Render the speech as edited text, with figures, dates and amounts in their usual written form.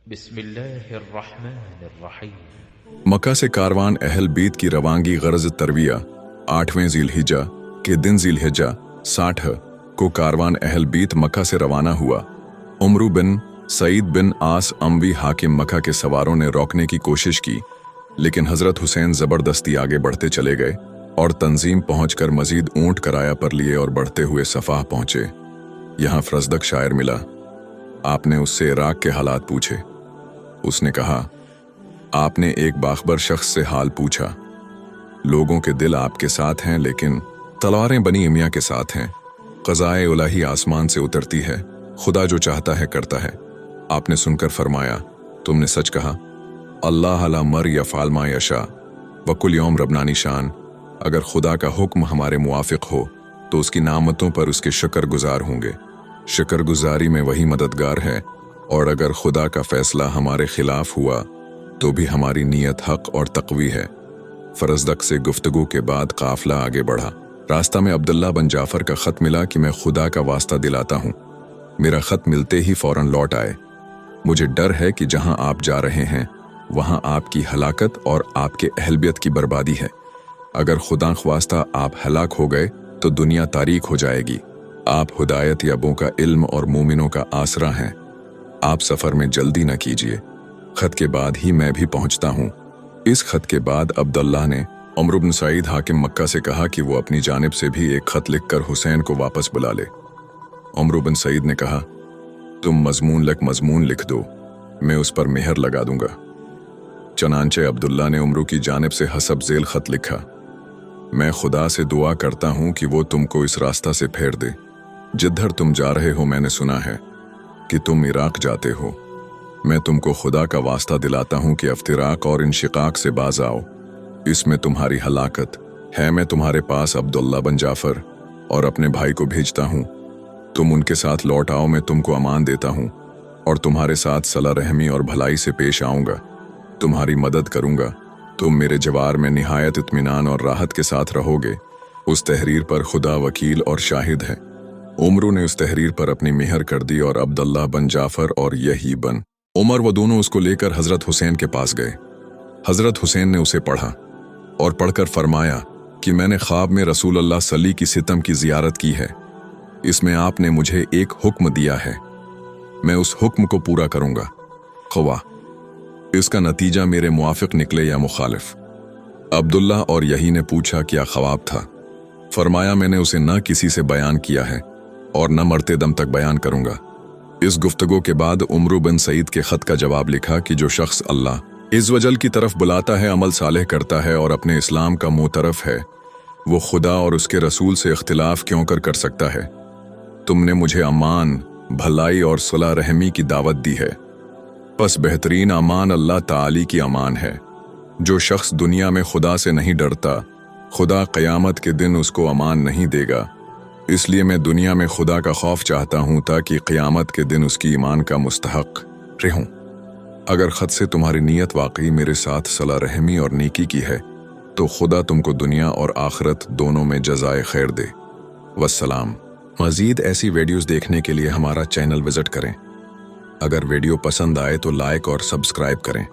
बिस्मिल्लाहिर्रहमानिर्रहीम। मक्का से कारवान अहल बीत की रवानगी गरज तरविया 8वें ज़िलहिज्जा के दिन ज़िलहिज्जा 60 को कारवान अहल बीत मक्का से रवाना हुआ। उमरू बिन सईद बिन आस अमवी हाकिम मक्का के सवारों ने रोकने की कोशिश की, लेकिन हज़रत हुसैन ज़बरदस्ती आगे बढ़ते चले गए और तंजीम पहुंचकर मजीद ऊंट किराया पर लिए और बढ़ते हुए सफ़ाह पहुंचे। यहाँ फरजदक शायर मिला। आपने उससे इराक के हालात पूछे। उसने कहा, आपने एक बाखबर शख्स से हाल पूछा। लोगों के दिल आपके साथ हैं, लेकिन तलवारें बनी इमिया के साथ हैं। क़ज़ाए इलाही आसमान से उतरती है, खुदा जो चाहता है करता है। आपने सुनकर फरमाया, तुमने सच कहा। अल्लाह अला मर या फालमा यशा वकुल यौम रबनानी शान। अगर खुदा का हुक्म हमारे मुआफिक हो तो उसकी नामतों पर उसके शुक्र गुजार होंगे। शुक्र गुजारी में वही मददगार है, और अगर खुदा का फैसला हमारे खिलाफ हुआ तो भी हमारी नीयत हक और तक़वी है। फरजदक से गुफ्तगू के बाद काफिला आगे बढ़ा। रास्ता में अब्दुल्ला बन जाफर का खत मिला कि मैं खुदा का वास्ता दिलाता हूँ, मेरा खत मिलते ही फौरन लौट आए। मुझे डर है कि जहाँ आप जा रहे हैं वहाँ आपकी हलाकत और आपके अहलियत की बर्बादी है। अगर खुदा ख्वास्ता आप हलाक हो गए तो दुनिया तारीक हो जाएगी। आप हुदायत याबों का इल्म और मोमिनों का आसरा हैं। आप सफ़र में जल्दी न कीजिए, खत के बाद ही मैं भी पहुंचता हूँ। इस खत के बाद अब्दुल्लाह ने उमर बिन सईद हाकिम मक्का से कहा कि वो अपनी जानिब से भी एक खत लिखकर हुसैन को वापस बुला ले। उमर बिन सईद ने कहा, तुम मजमून लिख दो, मैं उस पर मेहर लगा दूंगा। चनांचे अब्दुल्ला ने उमर की जानिब से हसब झेल खत लिखा, मैं खुदा से दुआ करता हूँ कि वो तुमको इस रास्ता से फेर दे जिधर तुम जा रहे हो। मैंने सुना है कि तुम इराक जाते हो। मैं तुमको खुदा का वास्ता दिलाता हूँ कि इफ्तिराक और इंशिकाक से बाज आओ, इसमें तुम्हारी हलाकत है। मैं तुम्हारे पास अब्दुल्ला बन जाफर और अपने भाई को भेजता हूँ, तुम उनके साथ लौट आओ। मैं तुमको अमान देता हूँ और तुम्हारे साथ सला रहमी और भलाई से पेश आऊँगा, तुम्हारी मदद करूँगा। तुम मेरे जवार में निहायत इत्मीनान और राहत के साथ रहोगे। उस तहरीर पर खुदा वकील और शाहिद है। उमर ने उस तहरीर पर अपनी मेहर कर दी और अब्दुल्ला बन जाफर और यही बन उमर वो दोनों उसको लेकर हज़रत हुसैन के पास गए। हज़रत हुसैन ने उसे पढ़ा और पढ़कर फरमाया कि मैंने ख्वाब में रसूलुल्लाह सल्ली की सितम की ज़ियारत की है। इसमें आपने मुझे एक हुक्म दिया है, मैं उस हुक्म को पूरा करूँगा, ख्वा इसका नतीजा मेरे मुआफिक निकले या मुखालिफ। अब्दुल्ला और यही ने पूछा, क्या ख्वाब था? फरमाया, मैंने उसे न किसी से बयान किया है और न मरते दम तक बयान करूंगा। इस गुफ्तगू के बाद उमर बिन सईद के खत का जवाब लिखा कि जो शख्स अल्लाह इज़्ज़वजल की तरफ बुलाता है, अमल सालेह करता है और अपने इस्लाम का मोतरफ है, वो खुदा और उसके रसूल से इख्तिलाफ क्यों कर सकता है? तुमने मुझे अमान, भलाई और सुलह रहमी की दावत दी है, बस बेहतरीन अमान अल्लाह ताली की अमान है। जो शख्स दुनिया में खुदा से नहीं डरता, खुदा क़यामत के दिन उसको अमान नहीं देगा। इसलिए मैं दुनिया में खुदा का खौफ चाहता हूँ ताकि क़यामत के दिन उसकी ईमान का मुस्तहक रहूँ। अगर ख़त से तुम्हारी नीयत वाकई मेरे साथ सला रहमी और नेकी की है तो खुदा तुमको दुनिया और आखिरत दोनों में जज़ाए खैर दे। वस्सलाम। मज़ीद ऐसी वीडियोज़ देखने के लिए हमारा चैनल विज़िट करें। अगर वीडियो पसंद आए तो लाइक और सब्सक्राइब करें।